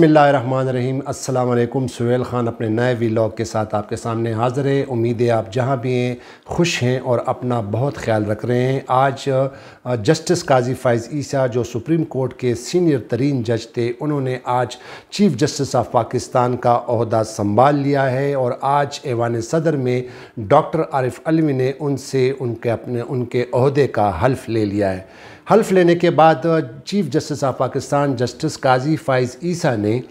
बिस्मिल्लाहिर्रहमानिर्रहीम। अस्सलाम वालेकुम। सुहेल ख़ान अपने नए व्लॉग के साथ आपके सामने हाज़िर है। उम्मीद है आप जहाँ भी हैं खुश हैं और अपना बहुत ख्याल रख रहे हैं। आज जस्टिस काजी फ़ाइज़ ईसा जो सुप्रीम कोर्ट के सीनियर तरीन जज थे, उन्होंने आज चीफ़ जस्टिस ऑफ पाकिस्तान का ओहदा संभाल लिया है और आज ऐवान सदर में डॉक्टर आरिफ अलवी ने उनसे उनके ओहदे का हल्फ ले लिया है। हल्फ लेने के बाद chief justice of Pakistan justice Qazi Faez Isa ने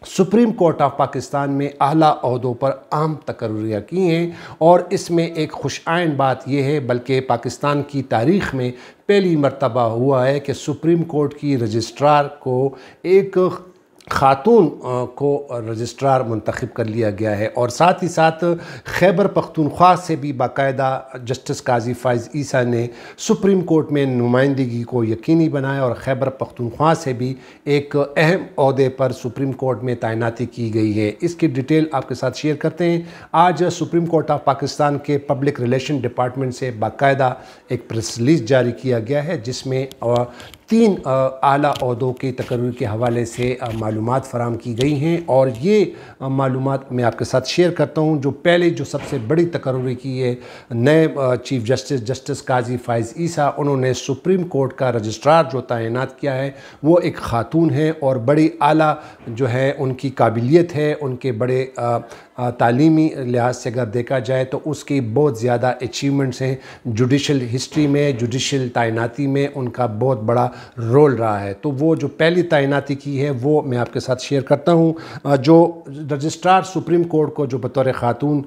सुप्रीम कोर्ट ऑफ पाकिस्तान में आला ओहदों पर अहम तकर्रियाँ की हैं और इसमें एक खुशआइन बात यह है, बल्कि पाकिस्तान की तारीख़ में पहली मर्तबा हुआ है कि सुप्रीम कोर्ट की रजिस्ट्रार को एक ख़ातून को रजिस्ट्रार मुंतखब कर लिया गया है और साथ ही साथ खैबर पख्तूनख्वा से भी बाकायदा जस्टिस काजी फ़ाइज़ ईसा ने सुप्रीम कोर्ट में नुमाइंदगी को यकीनी बनाया और खैबर पख्तूनख्वा से भी एक अहम ओहदे पर सुप्रीम कोर्ट में तैनाती की गई है। इसकी डिटेल आपके साथ शेयर करते हैं। आज सुप्रीम कोर्ट ऑफ पाकिस्तान के पब्लिक रिलेशन डिपार्टमेंट से बाकायदा एक प्रेस रिलीज़ जारी किया गया है, जिसमें 3 आला ओहदों की तकर्री के हवाले से मालूमात फ़राहम की गई हैं और ये मालूमात मैं आपके साथ शेयर करता हूँ। जो पहले जो सबसे बड़ी तकर्री की है नए चीफ़ जस्टिस काजी फ़ाइज़ ईसा, उन्होंने सुप्रीम कोर्ट का रजिस्ट्रार जो तैनात किया है वो एक ख़ातून है और बड़ी आला जो है उनकी काबिलियत है, उनके बड़े तालीमी लिहाज से अगर देखा जाए तो उसकी बहुत ज़्यादा अचीवमेंट्स हैं। जुडिशल हिस्ट्री में, जुडिशल तैनाती में उनका बहुत बड़ा रोल रहा है। तो वो जो पहली तैनाती की है वो मैं आपके साथ शेयर करता हूँ। जो रजिस्ट्रार सुप्रीम कोर्ट को जो बतौर ख़ातून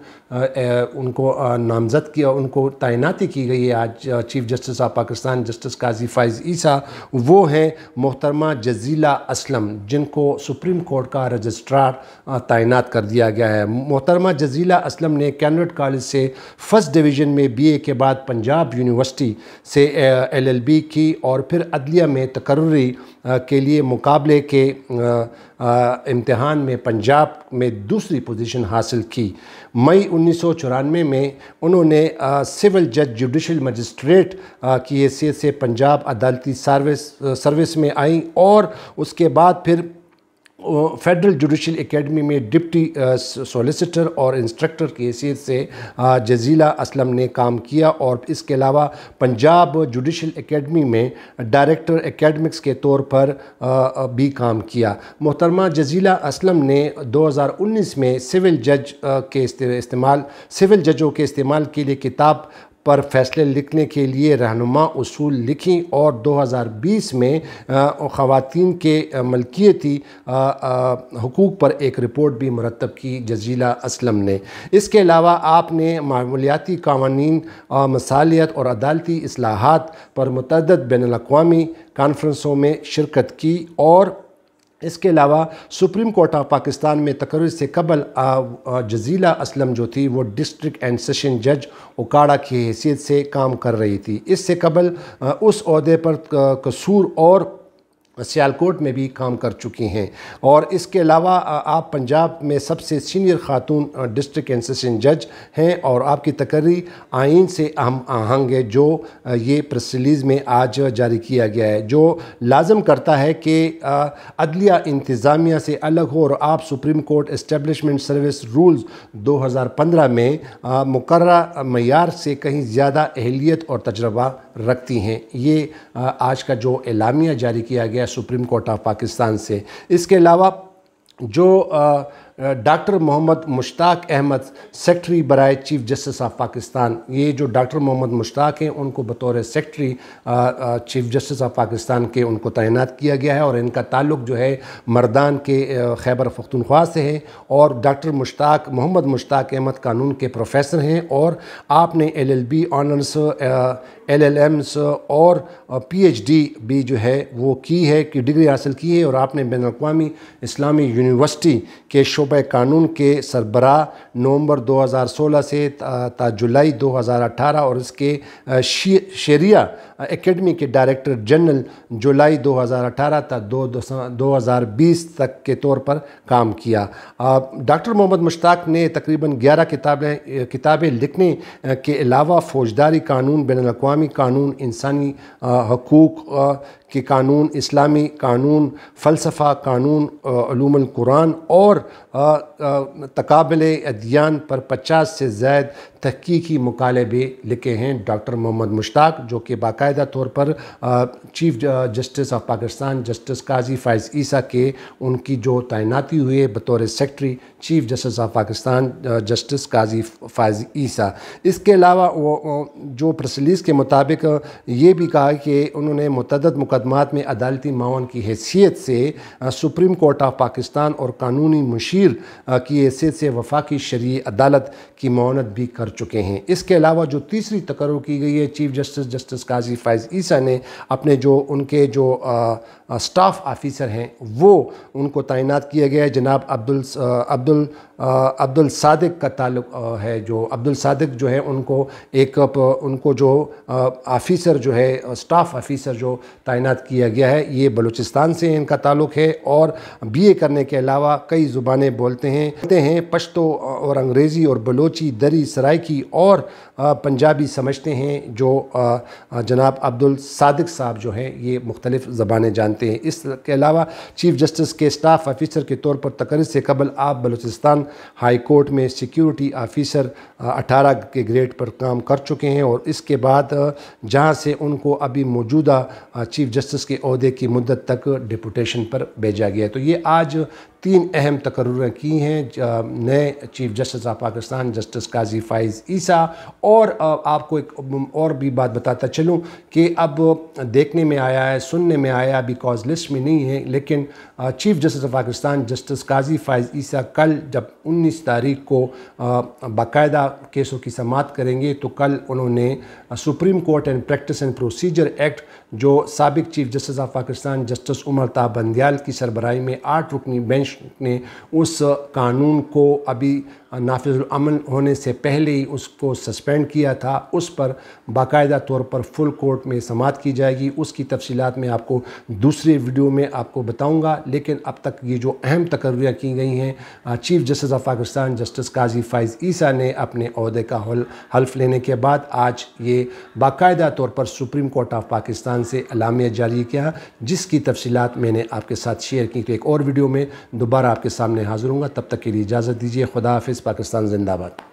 उनको नामज़द किया, उनको तैनाती की गई है आज chief justice of Pakistan justice Qazi Faez Isa, वो हैं मोहतरमा जज़ीला असलम, जिनको सुप्रीम कोर्ट का रजिस्ट्रार तैनात कर दिया गया है। मोहतरमा जज़ीला असलम ने कैनवेट कॉलेज से फ़र्स्ट डिवीज़न में BA के बाद पंजाब यूनिवर्सिटी से LLB की और फिर अदलिया में तकर्री के लिए मुकाबले के इम्तिहान में पंजाब में दूसरी पोजीशन हासिल की। मई 1994 में उन्होंने सिविल जज जुडिशल मजिस्ट्रेट की हैसियत से पंजाब अदालती सर्विस में आई और उसके बाद फिर फेडरल जुडिशल एकेडमी में डिप्टी सॉलिसिटर और इंस्ट्रक्टर की हैसियत से जज़ीला असलम ने काम किया और इसके अलावा पंजाब जुडिशल एकेडमी में डायरेक्टर एकेडमिक्स के तौर पर भी काम किया। मोहतरमा जज़ीला असलम ने 2019 में सिविल जजों के इस्तेमाल के लिए किताब पर फैसले लिखने के लिए रहनुमा उसूल लिखी और 2020 में ख़वातीन के मलकियती हुकूक पर एक रिपोर्ट भी मुरतब की जज़ीला असलम ने। इसके अलावा आपने मामूलियाती क़वानीन, मसालियत और अदालती इस्लाहात पर मुतअद्दिद बैनुल-अक़वामी कॉन्फ्रेंसों में शिरकत की और इसके अलावा सुप्रीम कोर्ट ऑफ पाकिस्तान में तकर्री से कबल जज़ीला असलम जो थी वो डिस्ट्रिक्ट एंड सेशन जज उकाड़ा की हैसियत से काम कर रही थी। इससे कबल उस ओहदे पर कसूर और सियालकोट में भी काम कर चुकी हैं और इसके अलावा आप पंजाब में सबसे senior Khatoon district and session जज हैं और आपकी तकर्री आइन से अहम आहंग है, जो ये प्रेस रिलीज़ में आज जारी किया गया है, जो लाजम करता है कि अदलिया इंतज़ामिया से अलग हो और आप supreme court establishment service rules 2015 में मुकर्रर मयार से कहीं ज़्यादा अहलियत और तजर्बा रखती हैं। ये आज का जो एलामिया जारी किया गया सुप्रीम कोर्ट ऑफ पाकिस्तान से। इसके अलावा जो डॉक्टर मोहम्मद मुश्ताक अहमद सेक्रेटरी बराए चीफ़ जस्टिस ऑफ पाकिस्तान, ये जो डॉक्टर मोहम्मद मुश्ताक हैं उनको बतौर secretary chief justice of Pakistan के उनको तैनात किया गया है और इनका ताल्लुक़ जो है मर्दान के खैबर पख्तूनख्वा से है और डॉक्टर मोहम्मद मुश्ताक अहमद कानून के प्रोफेसर हैं और आपने LLB ऑनर्स, LLMs और PhD भी जो है वो की है, की डिग्री हासिल की है और आपने बैनुल-अक़वामी इस्लामी यूनिवर्सिटी के शोबे कानून के सरबराह नवंबर 2016 से ता जुलाई 2018 और इसके शरिया एकेडमी के डायरेक्टर जनरल जुलाई 2018 तक 2020 तक के तौर पर काम किया। डॉक्टर मोहम्मद मुश्ताक ने तकरीबन 11 किताबें लिखने के अलावा फ़ौजदारी कानून, बैनुल-अक़वामी कानून, इंसानी हकूक़ کہ قانون इस्लामी कानून फ़लसफ़ा कानून उलूमुल कुरान और तकाबुल अदयान पर 50 से ज़ायद तहक़ीक़ी मुकालबे लिखे हैं डॉक्टर मोहम्मद मुश्ताक, जो कि बाकायदा तौर पर chief justice of Pakistan justice Qazi Faez Isa के उनकी जो तैनाती हुई है बतौर secretary chief justice of Pakistan justice Qazi Faez Isa. इसके अलावा जो प्रेस रिलीज़ के मुताबिक ये भी कहा कि उन्होंने मुतअद्दिद मुकदमात में अदालती मावन की हैसियत से सुप्रीम कोर्ट ऑफ पाकिस्तान और कानूनी मुशीर की हैसियत से वफाकी शरई अदालत की मुआवनत भी कर चुके हैं। इसके अलावा जो तीसरी तकर्रुर की गई है chief justice justice Qazi Faez Isa ने अपने जो उनके जो स्टाफ ऑफिसर हैं वो उनको तैनात किया गया है। जनाब अब्दुल सादिक का ताल्लुक है, जो अब्दुल सादिक जो है उनको जो ऑफिसर जो है स्टाफ ऑफिसर जो तैनात किया गया है ये बलूचिस्तान से इनका ताल्लुक है और बीए करने के अलावा कई ज़ुबानें बोलते हैं पश्तो और अंग्रेज़ी और बलोची, दरी, सराइकी और पंजाबी समझते हैं। जो जनाब अब्दुल सादिक साहब जो हैं ये मुख्तलिफ़ ज़बानें जानते हैं। इसके अलावा चीफ़ जस्टिस के स्टाफ ऑफिसर के तौर पर तकर्री से कबल आप बलूचिस्तान हाई कोर्ट में सिक्योरिटी ऑफिसर 18 के ग्रेड पर काम कर चुके हैं और इसके बाद जहां से उनको अभी मौजूदा चीफ़ जस्टिस के ओहदे की मुद्दत तक डिपुटेशन पर भेजा गया। तो ये आज 3 अहम तकर्रुरें की हैं नए chief justice of Pakistan justice Qazi Faez Isa. और आपको एक और भी बात बताता चलूँ कि अब देखने में आया है, सुनने में आया, अभी कॉज लिस्ट में नहीं है, लेकिन chief justice of Pakistan justice Qazi Faez Isa कल जब 19 तारीख को बाकायदा केसों की समाअत करेंगे तो कल उन्होंने Supreme Court and Practice and Procedure Act जो साबिक Chief justice of Pakistan Justice Umar Ata Bandial की सरबराही में 8 रुकनी बेंच ने उस कानून को अभी नाफिज़ुल अमल होने से पहले ही उसको सस्पेंड किया था, उस पर बाकायदा तौर पर फुल कोर्ट में समाअत की जाएगी। उसकी तफसीलात मैं आपको दूसरे वीडियो में आपको बताऊंगा। लेकिन अब तक ये जो अहम तकर्रियाँ की गई हैं chief justice of Pakistan justice Qazi Faez Isa ने अपने ओहदे का हल्फ लेने के बाद आज ये बाकायदा तौर पर सुप्रीम कोर्ट ऑफ पाकिस्तान से अलामिया जारी किया, जिसकी तफसीलात मैंने आपके साथ शेयर की। तो एक और वीडियो में दोबारा आपके सामने हाज़िर हूँगा, तब तक के लिए इजाज़त दीजिए। खुदा हाफ़िज़। पाकिस्तान जिंदाबाद।